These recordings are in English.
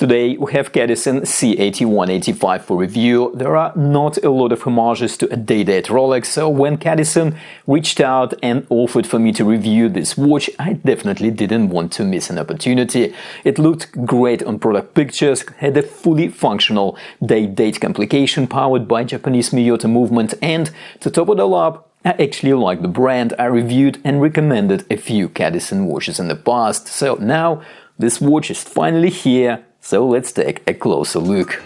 Today we have CADISEN C8185 for review. There are not a lot of homages to a day-date Rolex, so when CADISEN reached out and offered for me to review this watch, I definitely didn't want to miss an opportunity. It looked great on product pictures, had a fully functional day-date complication powered by Japanese Miyota movement, and to top it all up, I actually like the brand. I reviewed and recommended a few CADISEN watches in the past, so now this watch is finally here, so let's take a closer look.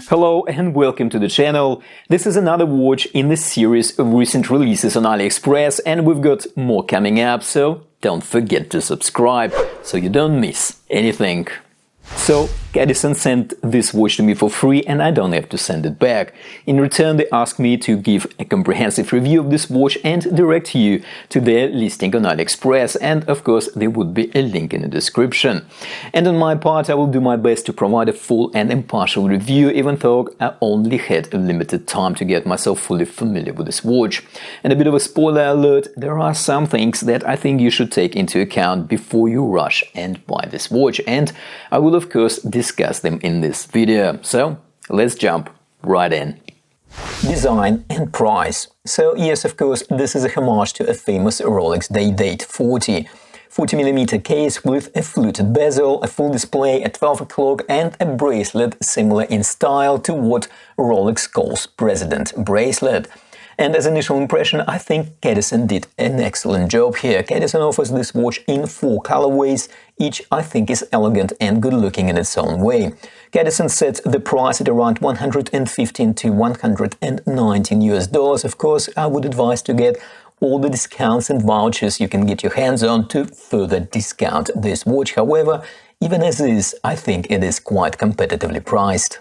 Hello and welcome to the channel. This is another watch in the series of recent releases on AliExpress, and we've got more coming up, so don't forget to subscribe so you don't miss anything. So, CADISEN sent this watch to me for free and I don't have to send it back. In return, they asked me to give a comprehensive review of this watch and direct you to their listing on AliExpress, and of course there would be a link in the description. And on my part, I will do my best to provide a full and impartial review, even though I only had a limited time to get myself fully familiar with this watch. And a bit of a spoiler alert, there are some things that I think you should take into account before you rush and buy this watch, and I will of course discuss them in this video. So let's jump right in. Design and price. So yes, of course, this is a homage to a famous Rolex day-date 40mm case with a fluted bezel, a full display, a 12 o'clock and a bracelet similar in style to what Rolex calls President Bracelet. And as initial impression, I think CADISEN did an excellent job here. CADISEN offers this watch in 4 colorways, each I think is elegant and good looking in its own way. CADISEN sets the price at around $115 to $119 US. Of course, I would advise to get all the discounts and vouchers you can get your hands on to further discount this watch. However, even as is, I think it is quite competitively priced.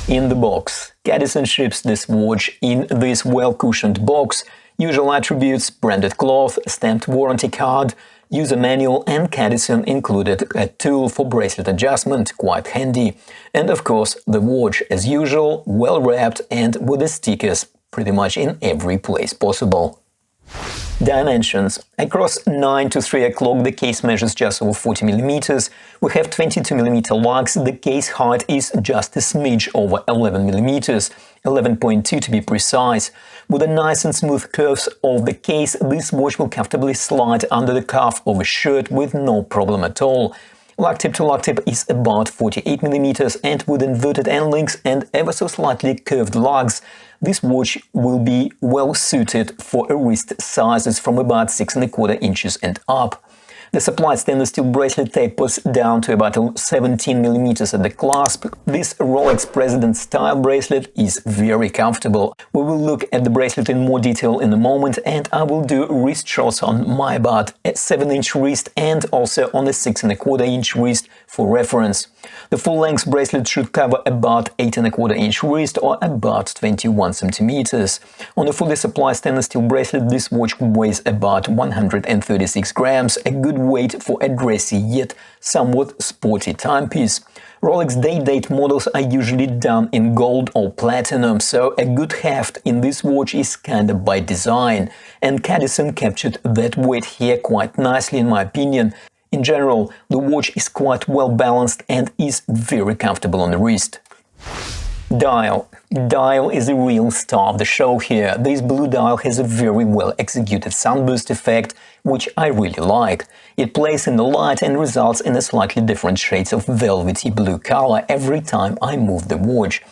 In the box, CADISEN ships this watch in this well-cushioned box, usual attributes, branded cloth, stamped warranty card, user manual, and CADISEN included a tool for bracelet adjustment, quite handy. And of course, the watch, as usual, well wrapped and with the stickers pretty much in every place possible. Dimensions. Across 9 to 3 o'clock, the case measures just over 40mm. We have 22mm lugs. The case height is just a smidge over 11mm, 11.2 to be precise. With the nice and smooth curves of the case, this watch will comfortably slide under the cuff of a shirt with no problem at all. Lug tip to lug tip is about 48mm, and with inverted end links and ever so slightly curved lugs, this watch will be well suited for wrist sizes from about 6¼ inches and up. The supplied stainless steel bracelet tapers down to about 17mm at the clasp. This Rolex President style bracelet is very comfortable. We will look at the bracelet in more detail in a moment, and I will do wrist shots on my about a 7-inch wrist and also on a 6¼ inch wrist for reference. The full-length bracelet should cover about 8¼ inch wrist or about 21 centimeters. On a fully supplied stainless steel bracelet, this watch weighs about 136 grams, a good weight for a dressy yet somewhat sporty timepiece. Rolex day-date models are usually done in gold or platinum, so a good heft in this watch is kinda by design, and CADISEN captured that weight here quite nicely in my opinion. In general, the watch is quite well balanced and is very comfortable on the wrist. Dial. Dial is a real star of the show here. This blue dial has a very well executed sunburst effect, which I really like. It plays in the light and results in a slightly different shades of velvety blue color every time I move the watch.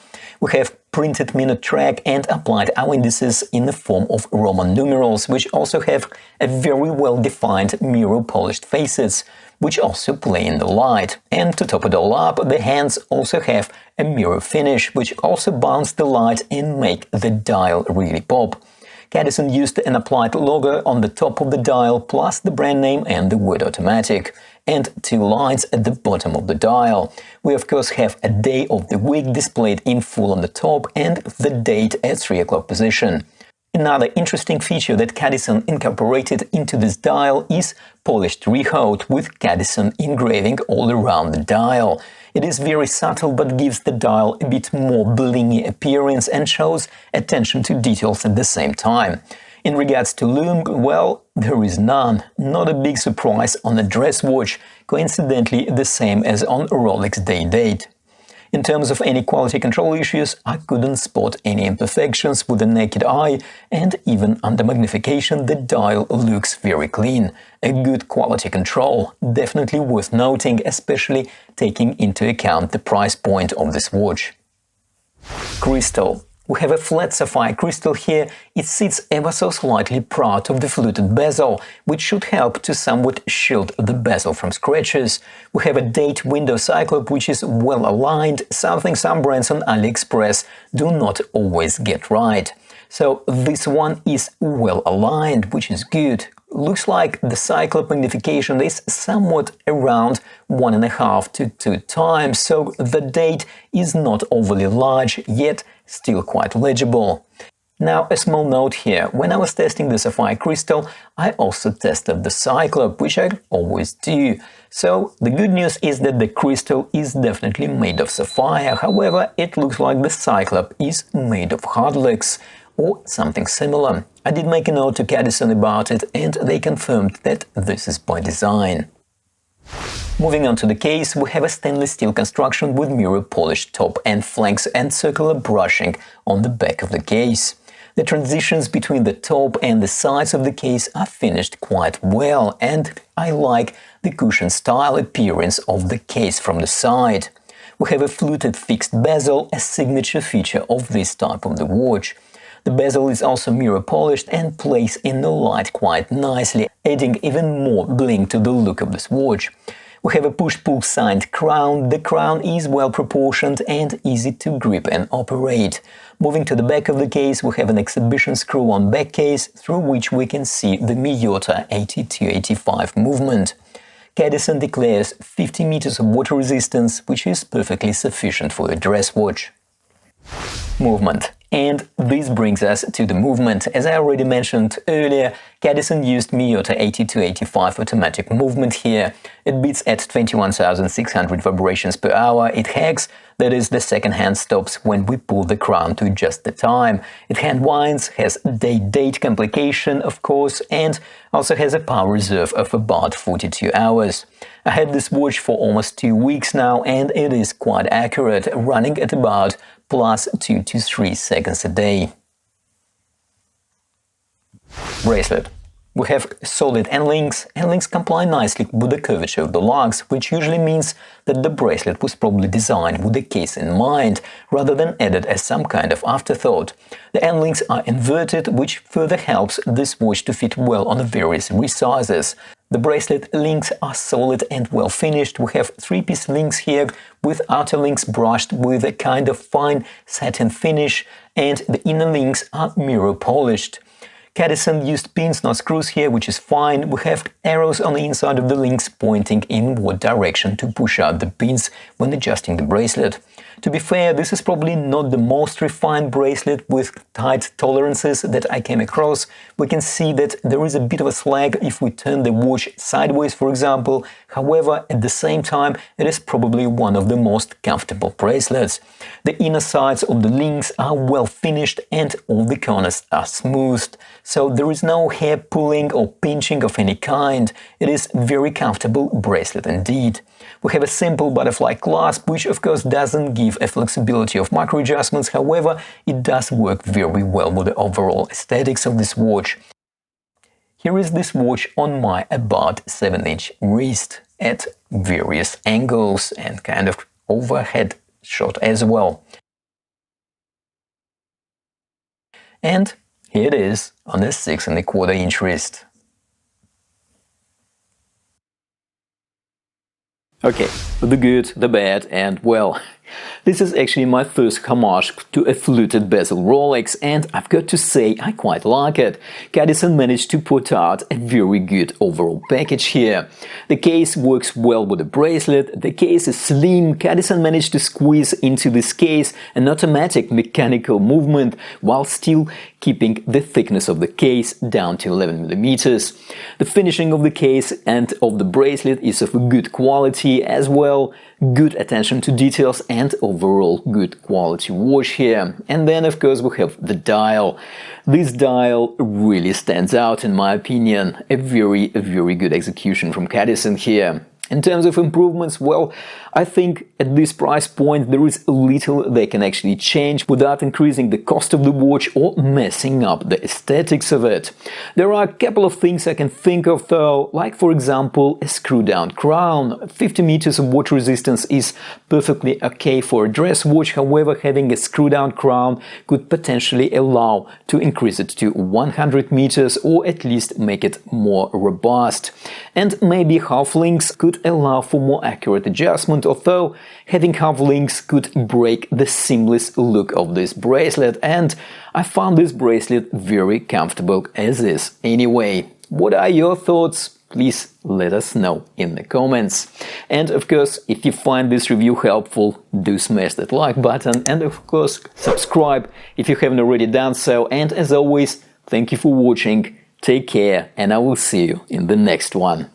We have printed minute track and applied our indices in the form of Roman numerals, which also have a very well-defined mirror-polished faces, which also play in the light. And to top it all up, the hands also have a mirror finish, which also bounce the light and make the dial really pop. CADISEN used an applied logo on the top of the dial, plus the brand name and the word automatic, and 2 lines at the bottom of the dial. We of course have a day of the week displayed in full on the top and the date at 3 o'clock position. Another interesting feature that CADISEN incorporated into this dial is polished rehaut with CADISEN engraving all around the dial. It is very subtle but gives the dial a bit more blingy appearance and shows attention to details at the same time. In regards to lume, well, there is none. Not a big surprise on a dress watch, coincidentally the same as on Rolex Day Date. In terms of any quality control issues, I couldn't spot any imperfections with the naked eye, and even under magnification the dial looks very clean. A good quality control, definitely worth noting, especially taking into account the price point of this watch. Crystal. We have a flat sapphire crystal here. It sits ever so slightly proud of the fluted bezel, which should help to somewhat shield the bezel from scratches. We have a date window cyclope which is well aligned, something some brands on AliExpress do not always get right. So this one is well aligned, which is good. Looks like the cyclope magnification is somewhat around 1.5 to 2 times, so the date is not overly large, yet still quite legible. Now, a small note here. When I was testing the sapphire crystal, I also tested the cyclope, which I always do. So the good news is that the crystal is definitely made of sapphire, however, it looks like the cyclope is made of hardlex or something similar. I did make a note to Cadisen about it, and they confirmed that this is by design. Moving on to the case, we have a stainless steel construction with mirror polished top and flanks and circular brushing on the back of the case. The transitions between the top and the sides of the case are finished quite well, and I like the cushion style appearance of the case from the side. We have a fluted fixed bezel, a signature feature of this type of the watch. The bezel is also mirror polished and plays in the light quite nicely, adding even more bling to the look of this watch. We have a push-pull signed crown. The crown is well proportioned and easy to grip and operate. Moving to the back of the case, we have an exhibition screw-on back case through which we can see the Miyota 8285 movement. Cadisen declares 50 meters of water resistance, which is perfectly sufficient for a dress watch. Movement. And this brings us to the movement. As I already mentioned earlier, Cadisen used Miyota 8285 automatic movement here. It beats at 21,600 vibrations per hour. It hacks, that is, the second hand stops when we pull the crown to adjust the time. It hand winds, has date complication, of course, and also has a power reserve of about 42 hours. I had this watch for almost 2 weeks now, and it is quite accurate, running at about plus 2 to 3 seconds a day. Bracelet. We have solid end-links. End-links comply nicely with the curvature of the lugs, which usually means that the bracelet was probably designed with the case in mind, rather than added as some kind of afterthought. The end-links are inverted, which further helps this watch to fit well on the various wrist sizes. The bracelet links are solid and well finished. We have 3-piece links here, with outer links brushed with a kind of fine satin finish, and the inner links are mirror polished. Cadisen used pins, not screws here, which is fine. We have arrows on the inside of the links pointing in what direction to push out the pins when adjusting the bracelet. To be fair, this is probably not the most refined bracelet with tight tolerances that I came across. We can see that there is a bit of a slag if we turn the watch sideways, for example. However, at the same time, it is probably one of the most comfortable bracelets. The inner sides of the links are well finished and all the corners are smoothed. So there is no hair pulling or pinching of any kind. It is very comfortable bracelet indeed. We have a simple butterfly clasp, which of course doesn't give a flexibility of micro adjustments, however, it does work very well with the overall aesthetics of this watch. Here is this watch on my about 7-inch wrist at various angles and kind of overhead shot as well. And here it is on a 6.25-inch wrist. Okay, the good, the bad, and well, this is actually my first homage to a fluted bezel Rolex, and I've got to say I quite like it. Cadisen managed to put out a very good overall package here. The case works well with the bracelet, the case is slim. Cadisen managed to squeeze into this case an automatic mechanical movement while still keeping the thickness of the case down to 11 mm. The finishing of the case and of the bracelet is of good quality as well. good attention to details and overall good quality watch here. And then of course we have the dial. This dial really stands out in my opinion. A very good execution from Cadisen here. In terms of improvements, well, I think at this price point there is little they can actually change without increasing the cost of the watch or messing up the aesthetics of it. There are a couple of things I can think of though, like for example a screw-down crown. 50 meters of water resistance is perfectly okay for a dress watch, however having a screw-down crown could potentially allow to increase it to 100 meters or at least make it more robust. And maybe half links could allow for more accurate adjustment, although having half links could break the seamless look of this bracelet, and I found this bracelet very comfortable as is anyway. What are your thoughts? Please let us know in the comments. And of course, if you find this review helpful, do smash that like button and of course subscribe if you haven't already done so. And as always, thank you for watching, take care, and I will see you in the next one.